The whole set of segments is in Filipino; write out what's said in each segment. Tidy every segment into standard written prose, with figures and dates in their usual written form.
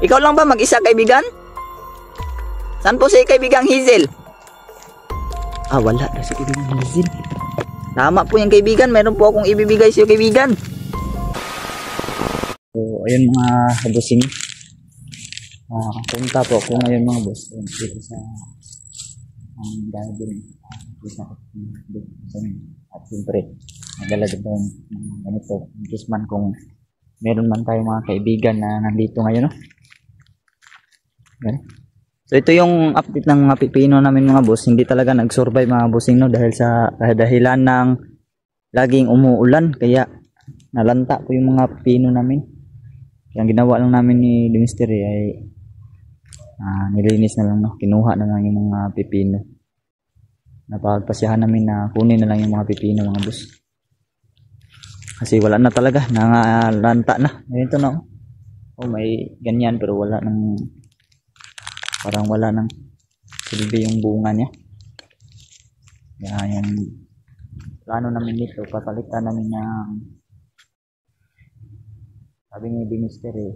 Ikaw lang ba mag-isa, kaibigan? Saan po si kaibigang Hazel? Wala na si kaibigang Hazel. Tama po yan, kaibigan. Meron po akong ibibigay sa iyo, kaibigan. So, ayun mga kabusing. Punta po ako ngayon mga boss. Dito sa garden. At siyempre, nagdala din tayong ganito. Kiss man kung meron man tayong mga kaibigan na nandito ngayon. No? Okay. So ito yung update ng mga pipino namin mga boss. Hindi talaga nag-survive mga bossing no, dahil sa dahilan ng laging umuulan. Kaya nalanta po yung mga pipino namin. Kaya ang ginawa lang namin ni Mystery ay nilinis na lang, no? Kinuha na lang yung mga pipino. Napagpasyahan namin na kunin na lang yung mga pipino mga boss. Kasi wala na talaga, nangalanta na. Ito na. May ganyan pero wala nang, parang wala nang silbi yung bunga niya. Kaya yung plano namin dito, papalitan namin ng, sabi ni Mystery,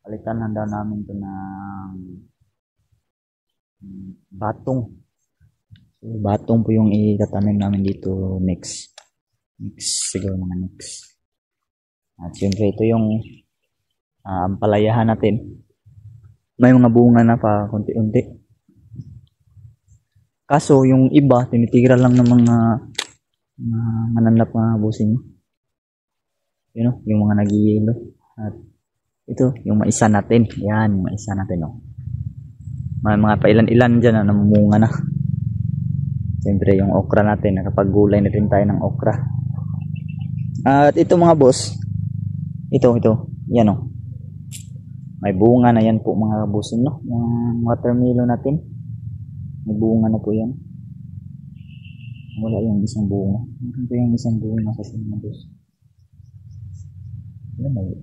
palitan na daw namin ito ng batong. So, batong po yung itatanim namin dito next siguro mga next. At siyempre ito yung ampalayahan natin. May mga bunga na pa konti-unti. Kaso yung iba tinitira lang ng mga mananap mga busing. You know, yung mga nagiyelo. At ito yung maisa natin. Yan, yung maisa natin. Oh. May mga pailan-ilan dyan na namumunga na. Siyempre yung okra natin, nakapag-gulay na rin tayo ng okra. At ito mga boss, ito, yan o. May bunga na yan po mga bossing, no? Yung watermelon natin, may bunga na po yan. Wala yung isang bunga. Meron po yung isang bunga kasi mga boss.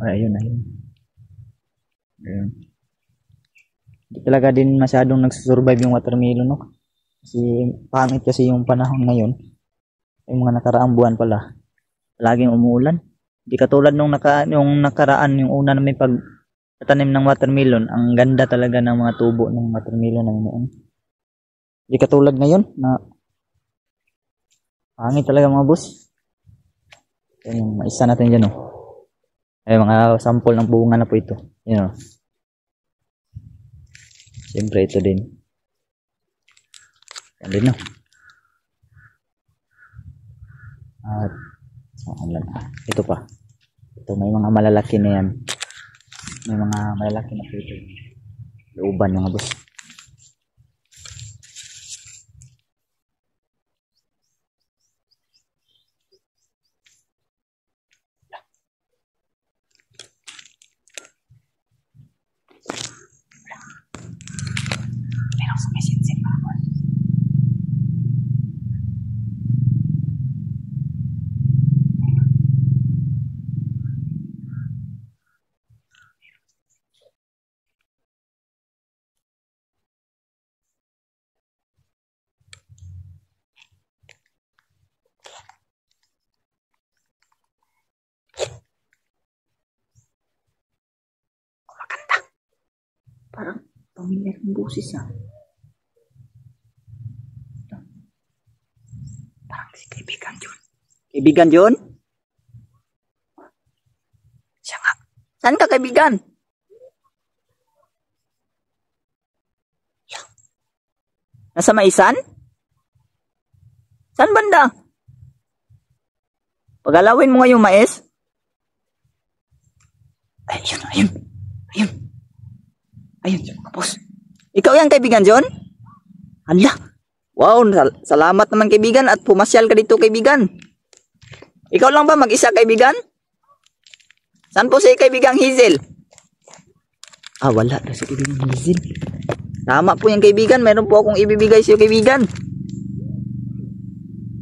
Ayun. Hindi talaga din masyadong nagsusurvive yung watermelon, no? Kasi pangit kasi yung panahon ngayon. Yung mga nakaraang buwan pala, laging umuulan. Hindi katulad nung nakaraan, yung una na may pagtatanim ng watermelon, ang ganda talaga ng mga tubo ng watermelon na noon. Hindi katulad ngayon na pangit talaga mga boss. Yan yung isa natin dyan, oh. Ay mga sample ng bunga na po ito. Yan, oh. Siyempre ito din. Yan din, no? At ito pa. Ito may mga malalaki na yan. May mga malalaki na po ito. Looban mga boss. Meron sa may sinsin mga boss. Parang pamilyar ng boses Parang si kaibigan John. Kaibigan John? Siya nga. Saan ka kaibigan? Nasa Maisan? Saan banda? Pagalawin mo nga yung mais? Ayun. Ayun, boss. Ikaw yan, kaibigan John? Hala. Wow, salamat naman kaibigan at pumasyal ka dito kaibigan. Ikaw lang ba mag-isa kaibigan? Saan po si kaibigang Hazel? Wala na si kaibigang Hazel. Tama po yan kaibigan, meron po akong ibibigay sa iyo kaibigan.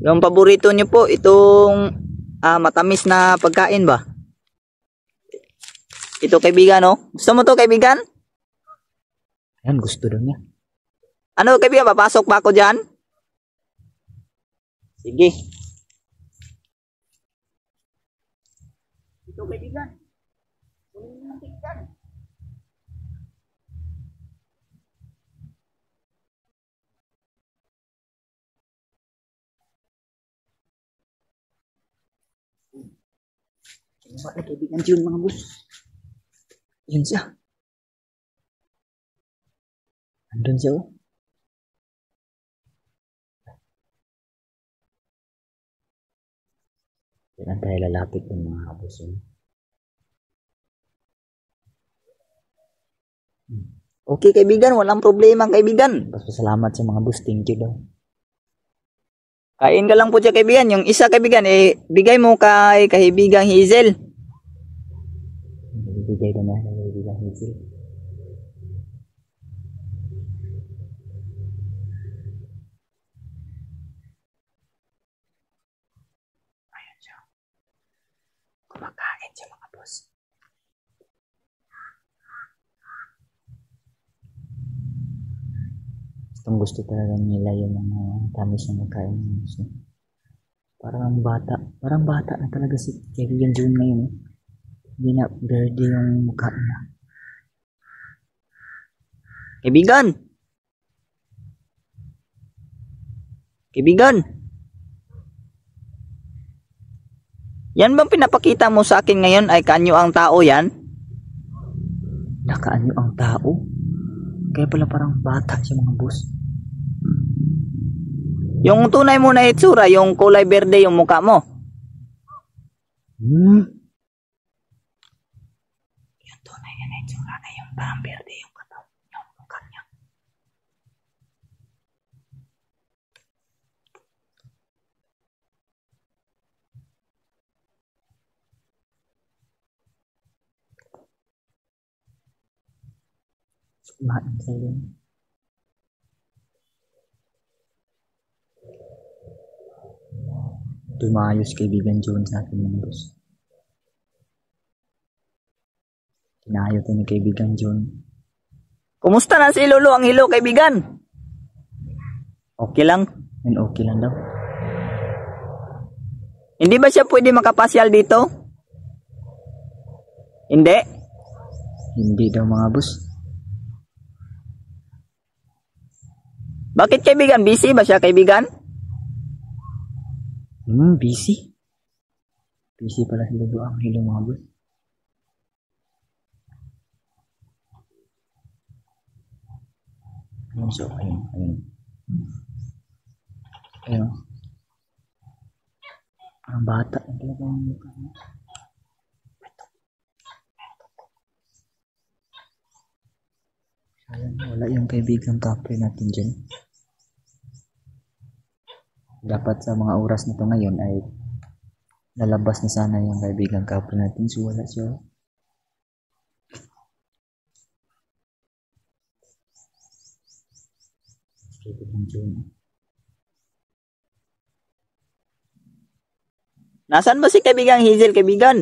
Yung paborito niyo po, itong matamis na pagkain ba? Ito kaibigan, oh. Gusto mo to kaibigan? Yan, gusto daw niya. Ano kaibigan, papasok ba ako dyan? Sige. Ito kaibigan. Kunin mo ng kaibigan. Baba na kaibigan Jun mga boss. Yun siya. Andun siya oh. Kailan tayo lalapit ng mga boss yun. Okay kaibigan, walang problema kaibigan. Pasalamat sa mga boss, thank you daw. Kain ka lang po siya kaibigan. Yung isa kaibigan, bigay mo kay kaibigang Hazel. Bigay ko na kay kaibigang Hazel. Ayan siya. Kumakain siya mga boss. Gustong gusto talaga nila yung mga tamis na magkain ng gusto. Parang bata na talaga si kaibigan June ngayon. Hindi na birthday yung mukha niya. Kaibigan! Kaibigan! Yan bang pinapakita mo sa akin ngayon ay kaanyo ang tao yan? Nakaanyo ang tao? Kaya pala parang bata siya mga boss. Yung tunay mo na itsura, yung kulay berde yung mukha mo. Yung tunay niya na itsura na yung parang berde yung katawan, yung mukha niya. Sumain sa yun. Tumayos kaibigan John sa akin mga boss. Tinayo to ni kaibigan John. Kumusta na si Lolo ang hilo kaibigan? Okay lang. Okay lang daw. Hindi ba siya pwede makapasyal dito? Hindi? Hindi daw mga boss. Bakit kaibigan? Busy ba siya kaibigan? Busy. Busy pala si Lolo ang hilo mga boss. Ayun, so, ayun. Ayun. Parang bata na talaga ang mukha niya. Sayang, wala yung kaibigang couple natin dyan. Dapat sa mga oras na to ngayon ay lalabas na sana yung kaibigang couple natin. So wala siya. Nasaan ba si kaibigang Hazel kaibigan?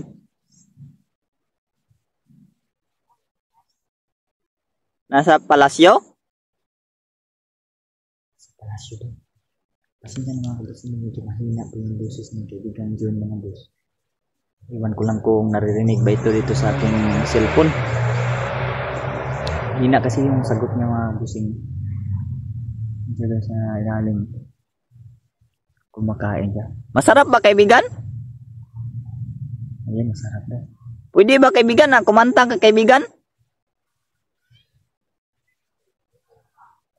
Nasa palasyo? Sa palasyo din. Kasi na mga kabos na medyo mahina po yung boses ng kaibigan John mga boss. Iwan ko lang kung naririnig ba ito dito sa ating cellphone. Hina kasi yung sagot niya mga busing. Diyan sa ilalim. Kumakain siya. Masarap ba kaibigan? Ayan, masarap daw. Pwede ba kaibigan na kumanta ka kaibigan?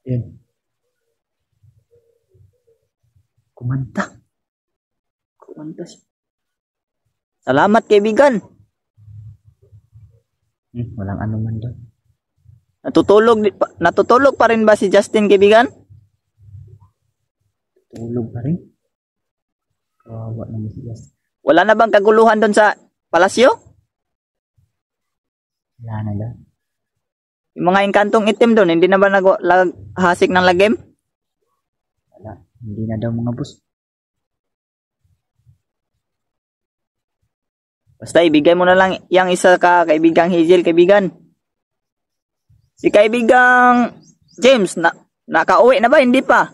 Ayan. Kumanta siya. Salamat kaibigan. Walang ano man daw. Natutulog pa rin ba si Justin kaibigan? Tulog pa rin? Kawawa naman si Justin. Wala na bang kaguluhan doon sa palasyo? Wala na daw. Yung mga inkantong itim doon, hindi na ba naghasik ng lagim? Wala. Hindi na daw mga boss. Basta ibigay mo na lang yung isa ka kaibigang Hazel kaibigan. Si kaibigang James, nakauwi na ba? Hindi pa.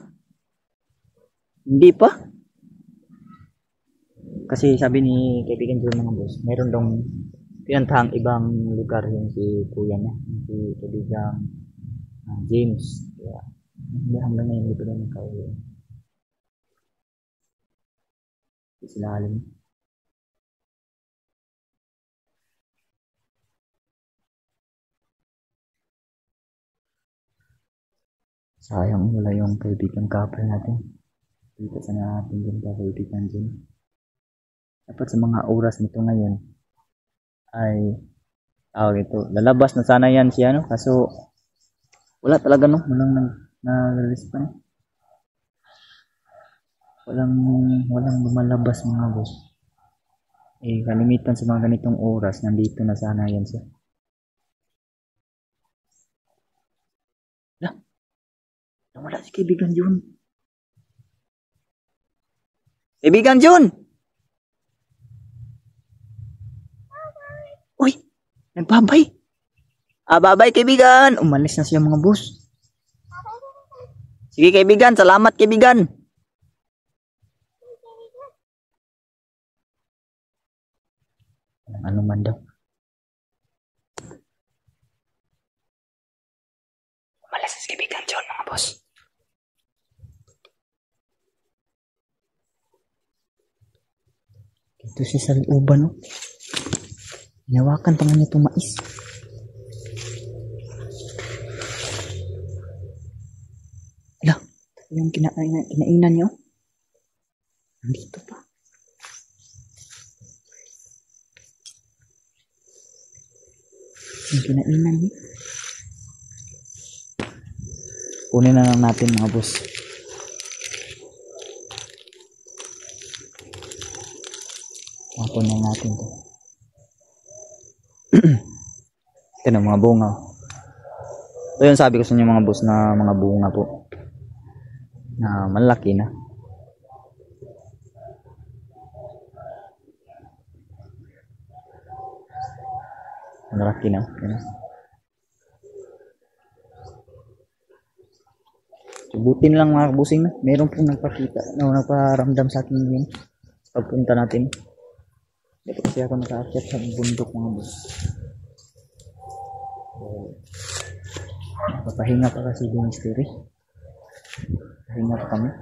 Hindi pa? Kasi sabi ni kaibigan John mga boss, mayroon dong pinantahang ibang lugar yung si kuya niya, si kaibigang James. Kaya hanggang na hindi pa rin nakauwi. Sila alam. Sayang wala yung kaibigan couple natin. Dito sana natin din kaibigan dyan. Dapat sa mga oras nito ngayon ay ito. Lalabas na sana yan siya, no? Kaso wala talaga, no? Walang na-response. Walang lumalabas mga boss. Kalimitan sa mga ganitong oras, nandito na sana yan siya. Wala si kaibigan Jun. Kaibigan Jun! Uy! Nagbabay! Babay kaibigan! Umalis na siya mga boss. Sige kaibigan, salamat kaibigan! Ano man daw. Umalis na si kaibigan Jun mga boss. Ito si sa looban, no? Hinawakan pa nga niya itong mais. Ala, yung kinainan niyo. Nandito pa. Yung kinainan niyo. Kunin na lang natin mga boss. Tapon na natin to. Ito na mga bunga. Ito yung sabi ko sa inyo mga boss na mga bunga po. Na malaki na. Malaki na. Subutin lang mga kabusing na. Meron pong nagpakita. Nagparamdam sa akin yun. Pagpunta natin. Dito kasi ako nakaakyat sa bundok mga boss. Papahinga pa kasi yung mystery. Pahinga pa kami.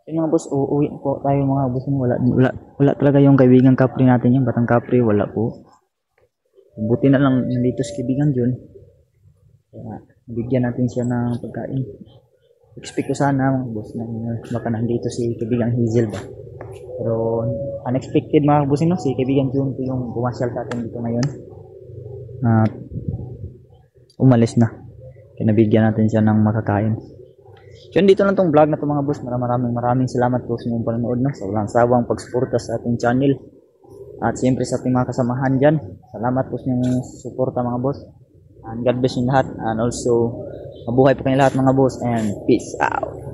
Yung mga boss, uuwi po tayo mga boss. Wala talaga yung kaibigan kapre natin yung batang kapre. Wala po. Buti na lang nandito si kaibigan Jun. Kaya bigyan natin siya ng pagkain. Expect ko sana mga boss na baka nandito si kaibigan Hazel ba. Pero unexpected mga boss, no? Si kaibigan Jun yung pumasyal sa atin dito ngayon. Umalis na. Kinabigyan natin siya ng makakain. Yun, dito lang tong vlog na to mga boss. Maraming salamat po sa inyong panonood, no? Sa walang sawang pagsuporta sa ating channel. At siyempre sa ating mga kasamahan dyan. Salamat po sa inyong suporta mga boss. And God bless you lahat. And also, mabuhay po kayo lahat mga boss. And peace out.